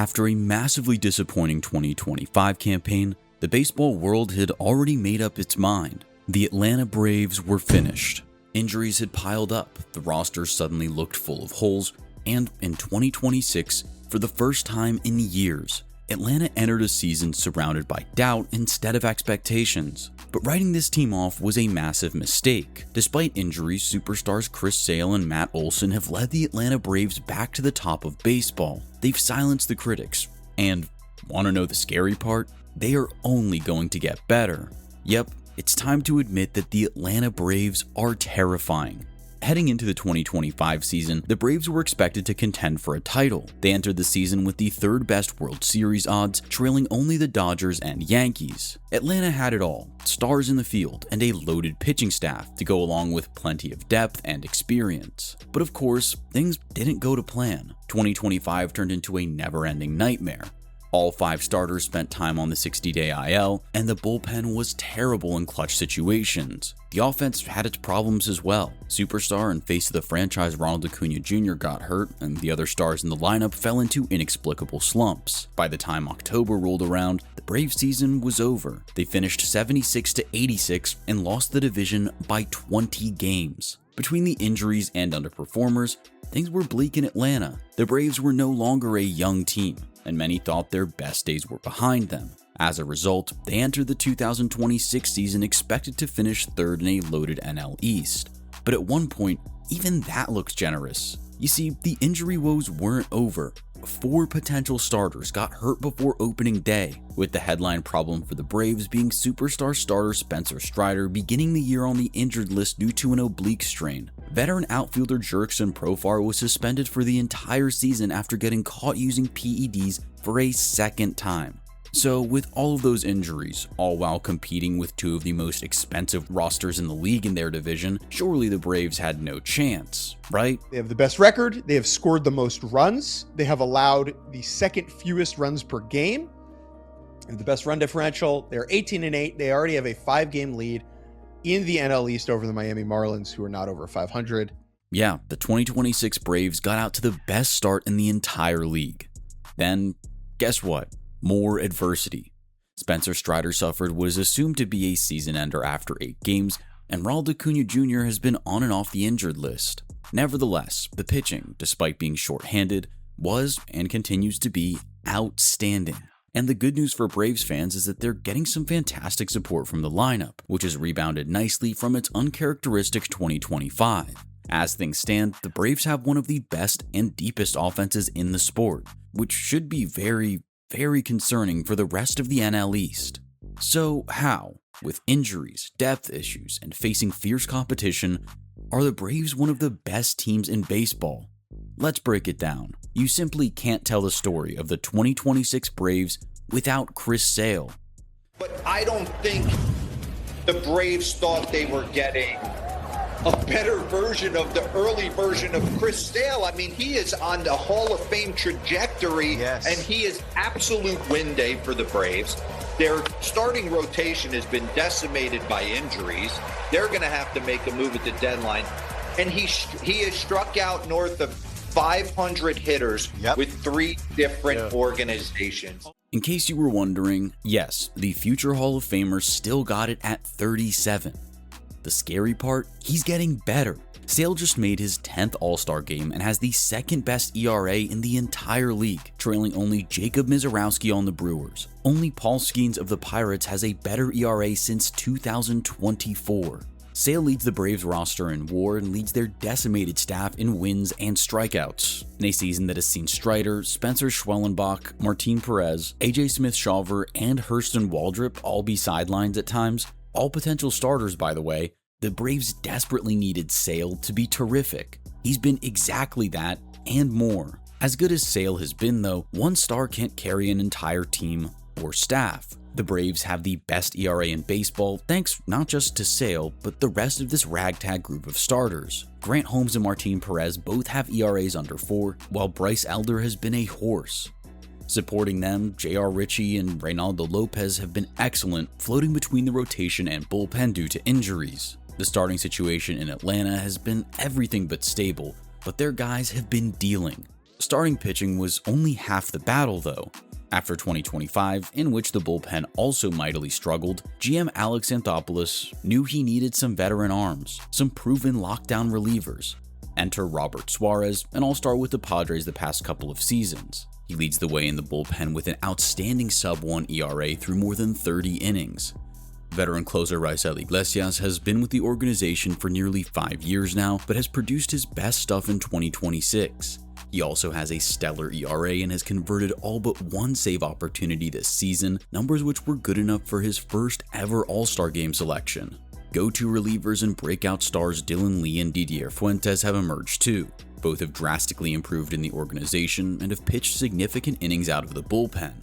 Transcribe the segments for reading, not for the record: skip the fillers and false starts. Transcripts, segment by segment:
After a massively disappointing 2025 campaign, the baseball world had already made up its mind. The Atlanta Braves were finished. Injuries had piled up, the roster suddenly looked full of holes, and in 2026, for the first time in years, Atlanta entered a season surrounded by doubt instead of expectations. But writing this team off was a massive mistake. Despite injuries, superstars Chris Sale and Matt Olson have led the Atlanta Braves back to the top of baseball. They've silenced the critics. And want to know the scary part? They are only going to get better. Yep, it's time to admit that the Atlanta Braves are terrifying. Heading into the 2025 season, the Braves were expected to contend for a title. They entered the season with the third best World Series odds, trailing only the Dodgers and Yankees. Atlanta had it all, stars in the field, and a loaded pitching staff to go along with plenty of depth and experience. But of course, things didn't go to plan. 2025 turned into a never-ending nightmare. All 5 starters spent time on the 60-day IL, and the bullpen was terrible in clutch situations. The offense had its problems as well. Superstar and face of the franchise Ronald Acuña Jr. got hurt, and the other stars in the lineup fell into inexplicable slumps. By the time October rolled around, the Braves season was over. They finished 76-86 and lost the division by 20 games. Between the injuries and underperformers, things were bleak in Atlanta. The Braves were no longer a young team, and many thought their best days were behind them. As a result, they entered the 2026 season expected to finish third in a loaded NL East. But at one point, even that looks generous. You see, the injury woes weren't over. 4 potential starters got hurt before opening day, with the headline problem for the Braves being superstar starter Spencer Strider beginning the year on the injured list due to an oblique strain. Veteran outfielder Jurickson Profar was suspended for the entire season after getting caught using PEDs for a second time. So with all of those injuries, all while competing with 2 of the most expensive rosters in the league in their division, surely the Braves had no chance, right? They have the best record, they have scored the most runs, they have allowed the second fewest runs per game, and the best run differential. They're 18-8, they already have a 5-game lead in the NL East over the Miami Marlins, who are not over 500. Yeah, the 2026 Braves got out to the best start in the entire league. Then, guess what? More adversity. Spencer Strider suffered what is assumed to be a season ender after 8 games, and Ronald Acuña Jr. has been on and off the injured list. Nevertheless, the pitching, despite being short-handed, was and continues to be outstanding. And the good news for Braves fans is that they're getting some fantastic support from the lineup, which has rebounded nicely from its uncharacteristic 2025. As things stand, the Braves have one of the best and deepest offenses in the sport, which should be very concerning for the rest of the NL East. So how, with injuries, depth issues, and facing fierce competition, are the Braves one of the best teams in baseball? Let's break it down. You simply can't tell the story of the 2026 Braves without Chris Sale. But I don't think the Braves thought they were getting a better version of the early version of Chris Sale. I mean, he is on the Hall of Fame trajectory, yes, and he is absolute win day for the Braves. Their starting rotation has been decimated by injuries. They're going to have to make a move at the deadline. And he has struck out north of 500 hitters with 3 different organizations. In case you were wondering, yes, the future Hall of Famers still got it at 37. The scary part? He's getting better. Sale just made his 10th All-Star game and has the 2nd best ERA in the entire league, trailing only Jacob Misiorowski on the Brewers. Only Paul Skeens of the Pirates has a better ERA since 2024. Sale leads the Braves roster in WAR and leads their decimated staff in wins and strikeouts. In a season that has seen Strider, Spencer Schwellenbach, Martin Perez, AJ Smith-Shawver, and Hurston Waldrop all be sidelines at times, all potential starters by the way, the Braves desperately needed Sale to be terrific. He's been exactly that and more. As good as Sale has been though, one star can't carry an entire team or staff. The Braves have the best ERA in baseball thanks not just to Sale, but the rest of this ragtag group of starters. Grant Holmes and Martin Perez both have ERAs under 4, while Bryce Elder has been a horse. Supporting them, J.R. Ritchie and Reynaldo Lopez have been excellent, floating between the rotation and bullpen due to injuries. The starting situation in Atlanta has been everything but stable, but their guys have been dealing. Starting pitching was only half the battle though. After 2025, in which the bullpen also mightily struggled, GM Alex Anthopoulos knew he needed some veteran arms, some proven lockdown relievers. Enter Robert Suarez, an all-star with the Padres the past couple of seasons. He leads the way in the bullpen with an outstanding sub-1 ERA through more than 30 innings. Veteran closer Rizal Iglesias has been with the organization for nearly 5 years now, but has produced his best stuff in 2026. He also has a stellar ERA and has converted all but one save opportunity this season, numbers which were good enough for his first ever All-Star Game selection. Go-to relievers and breakout stars Dylan Lee and Didier Fuentes have emerged too. Both have drastically improved in the organization and have pitched significant innings out of the bullpen.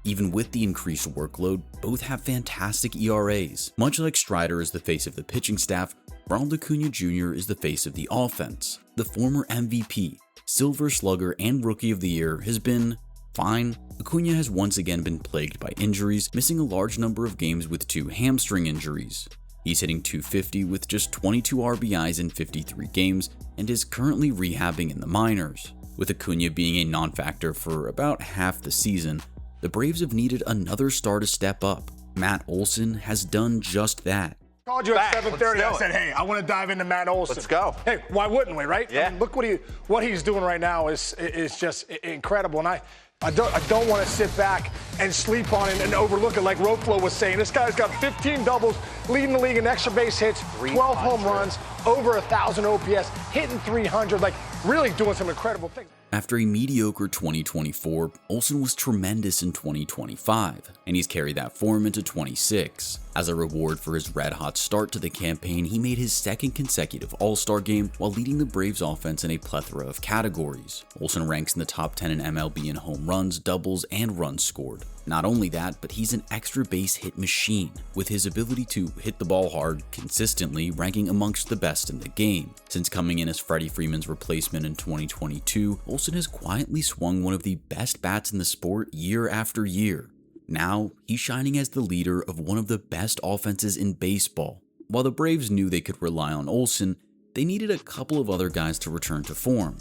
Even with the increased workload, both have fantastic ERAs. Much like Strider is the face of the pitching staff, Ronald Acuña Jr. is the face of the offense. The former MVP, Silver Slugger, and Rookie of the Year has been fine. Acuña has once again been plagued by injuries, missing a large number of games with 2 hamstring injuries. He's hitting .250 with just 22 RBIs in 53 games and is currently rehabbing in the minors. With Acuña being a non-factor for about half the season, the Braves have needed another star to step up. Matt Olson has done just that. Called you at 7:30. I said, hey, I want to dive into Matt Olson. Let's go. Hey, why wouldn't we, right? Yeah. I mean, look what he's doing right now is just incredible. And I don't want to sit back and sleep on it and overlook it like Roflo was saying. This guy's got 15 doubles, leading the league in extra base hits, 12 home runs, over 1,000 OPS, hitting 300, like really doing some incredible things. After a mediocre 2024, Olson was tremendous in 2025, and he's carried that form into 26. As a reward for his red-hot start to the campaign, he made his second consecutive All-Star game while leading the Braves offense in a plethora of categories. Olson ranks in the top 10 in MLB in home runs, doubles, and runs scored. Not only that, but he's an extra base hit machine, with his ability to hit the ball hard consistently ranking amongst the best in the game. Since coming in as Freddie Freeman's replacement in 2022, Olson has quietly swung one of the best bats in the sport year after year. Now, he's shining as the leader of one of the best offenses in baseball. While the Braves knew they could rely on Olson, they needed a couple of other guys to return to form.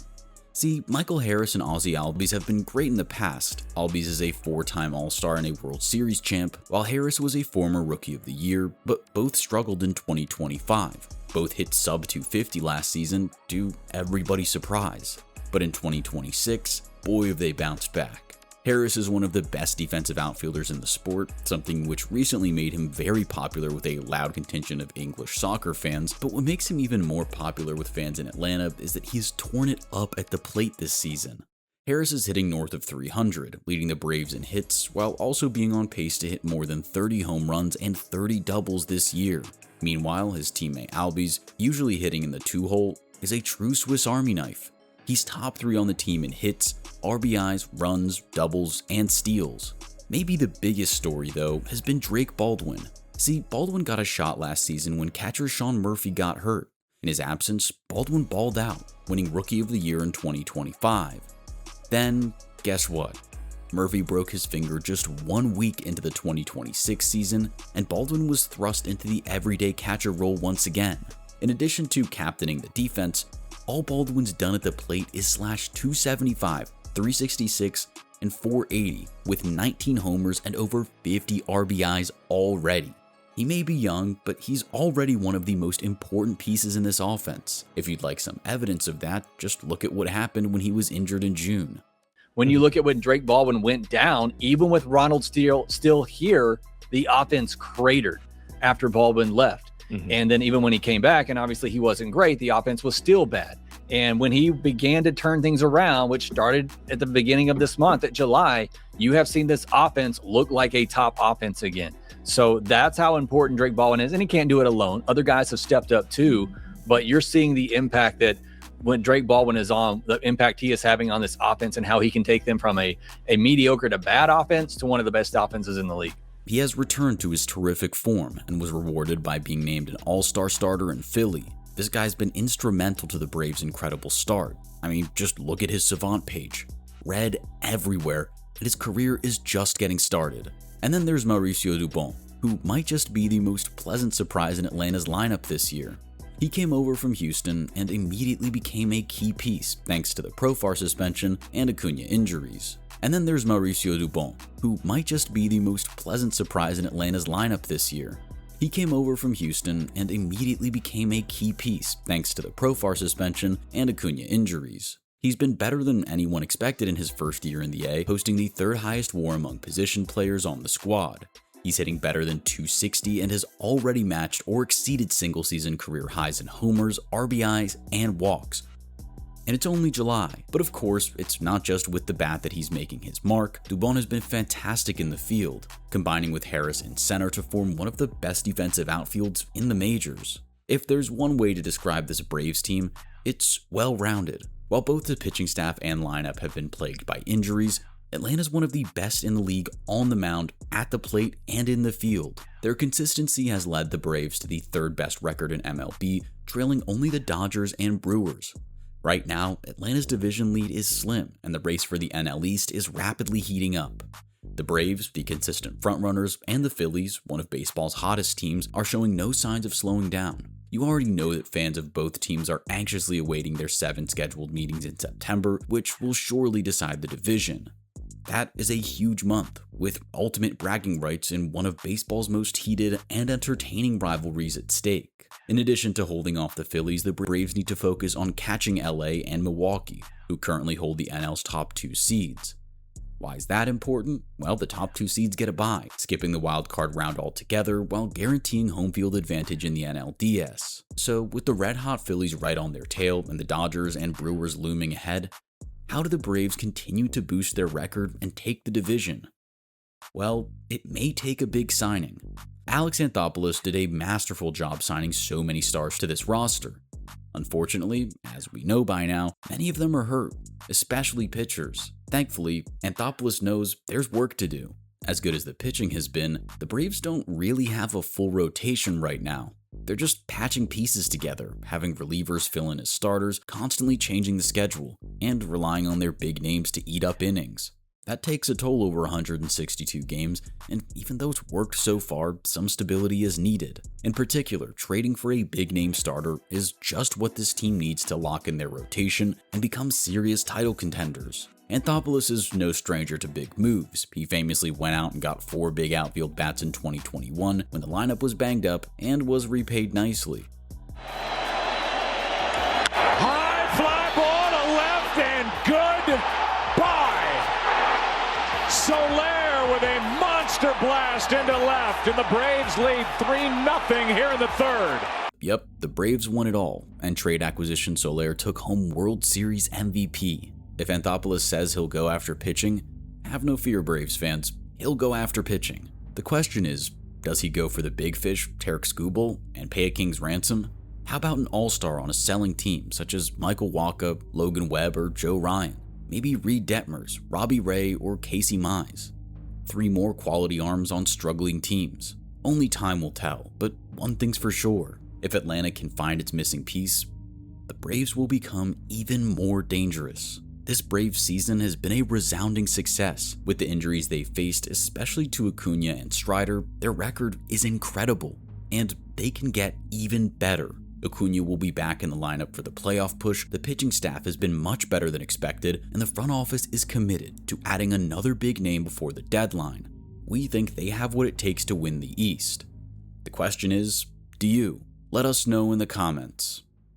See, Michael Harris and Ozzie Albies have been great in the past. Albies is a 4-time All-Star and a World Series champ, while Harris was a former Rookie of the Year, but both struggled in 2025. Both hit sub .250 last season, to everybody's surprise. But in 2026, boy have they bounced back. Harris is one of the best defensive outfielders in the sport, something which recently made him very popular with a loud contingent of English soccer fans, but what makes him even more popular with fans in Atlanta is that he's torn it up at the plate this season. Harris is hitting north of 300, leading the Braves in hits, while also being on pace to hit more than 30 home runs and 30 doubles this year. Meanwhile, his teammate Albies, usually hitting in the 2-hole, is a true Swiss Army knife. He's top 3 on the team in hits, RBIs, runs, doubles, and steals. Maybe the biggest story, though, has been Drake Baldwin. See, Baldwin got a shot last season when catcher Sean Murphy got hurt. In his absence, Baldwin balled out, winning Rookie of the Year in 2025. Then, guess what? Murphy broke his finger just 1 week into the 2026 season, and Baldwin was thrust into the everyday catcher role once again. In addition to captaining the defense, all Baldwin's done at the plate is slash .275, .366, and .480, with 19 homers and over 50 RBIs already. He may be young, but he's already one of the most important pieces in this offense. If you'd like some evidence of that, just look at what happened when he was injured in June. When you look at when Drake Baldwin went down, even with Ronald still here, the offense cratered after Baldwin left. And then even when he came back, and obviously he wasn't great, the offense was still bad. And when he began to turn things around, which started at the beginning of this month, at July, you have seen this offense look like a top offense again. So that's how important Drake Baldwin is. And he can't do it alone. Other guys have stepped up too, but you're seeing the impact that when Drake Baldwin is on, the impact he is having on this offense and how he can take them from a mediocre to bad offense to one of the best offenses in the league. He has returned to his terrific form and was rewarded by being named an all-star starter in Philly. This guy's been instrumental to the Braves' incredible start. I mean, just look at his Savant page. Red everywhere, and his career is just getting started. And then there's Mauricio Dubon, who might just be the most pleasant surprise in Atlanta's lineup this year. He came over from Houston and immediately became a key piece thanks to the Profar suspension and Acuña injuries. And then there's Mauricio Dubon, who might just be the most pleasant surprise in Atlanta's lineup this year. He came over from Houston and immediately became a key piece thanks to the Profar suspension and Acuña injuries. He's been better than anyone expected in his first year in the A, posting the third highest WAR among position players on the squad. He's hitting better than .260 and has already matched or exceeded single-season career highs in homers, RBIs, and walks. And it's only July, but of course, it's not just with the bat that he's making his mark. Dubon has been fantastic in the field, combining with Harris in center to form one of the best defensive outfields in the majors. If there's one way to describe this Braves team, it's well-rounded. While both the pitching staff and lineup have been plagued by injuries, Atlanta's one of the best in the league on the mound, at the plate, and in the field. Their consistency has led the Braves to the third best record in MLB, trailing only the Dodgers and Brewers. Right now, Atlanta's division lead is slim, and the race for the NL East is rapidly heating up. The Braves, the consistent frontrunners, and the Phillies, one of baseball's hottest teams, are showing no signs of slowing down. You already know that fans of both teams are anxiously awaiting their 7 scheduled meetings in September, which will surely decide the division. That is a huge month, with ultimate bragging rights in one of baseball's most heated and entertaining rivalries at stake. In addition to holding off the Phillies, the Braves need to focus on catching LA and Milwaukee, who currently hold the NL's top 2 seeds. Why is that important? Well, the top 2 seeds get a bye, skipping the wildcard round altogether while guaranteeing home field advantage in the NLDS. So, with the red-hot Phillies right on their tail and the Dodgers and Brewers looming ahead, how do the Braves continue to boost their record and take the division? Well, it may take a big signing. Alex Anthopoulos did a masterful job signing so many stars to this roster. Unfortunately, as we know by now, many of them are hurt, especially pitchers. Thankfully, Anthopoulos knows there's work to do. As good as the pitching has been, the Braves don't really have a full rotation right now. They're just patching pieces together, having relievers fill in as starters, constantly changing the schedule, and relying on their big names to eat up innings. That takes a toll over 162 games, and even though it's worked so far, some stability is needed. In particular, trading for a big-name starter is just what this team needs to lock in their rotation and become serious title contenders. Anthopoulos is no stranger to big moves. He famously went out and got 4 big outfield bats in 2021 when the lineup was banged up and was repaid nicely. High fly ball to left and goodbye. Soler with a monster blast into left, and the Braves lead 3-0 here in the third. Yep, the Braves won it all, and trade acquisition Soler took home World Series MVP. If Anthopoulos says he'll go after pitching, have no fear, Braves fans, he'll go after pitching. The question is, does he go for the big fish, Tarek Skubal, and pay a king's ransom? How about an all-star on a selling team such as Michael Wacha, Logan Webb, or Joe Ryan? Maybe Reed Detmers, Robbie Ray, or Casey Mize. 3 more quality arms on struggling teams. Only time will tell, but one thing's for sure. If Atlanta can find its missing piece, the Braves will become even more dangerous. This Braves season has been a resounding success. With the injuries they faced, especially to Acuña and Strider, their record is incredible, and they can get even better. Acuña will be back in the lineup for the playoff push, the pitching staff has been much better than expected, and the front office is committed to adding another big name before the deadline. We think they have what it takes to win the East. The question is, do you? Let us know in the comments.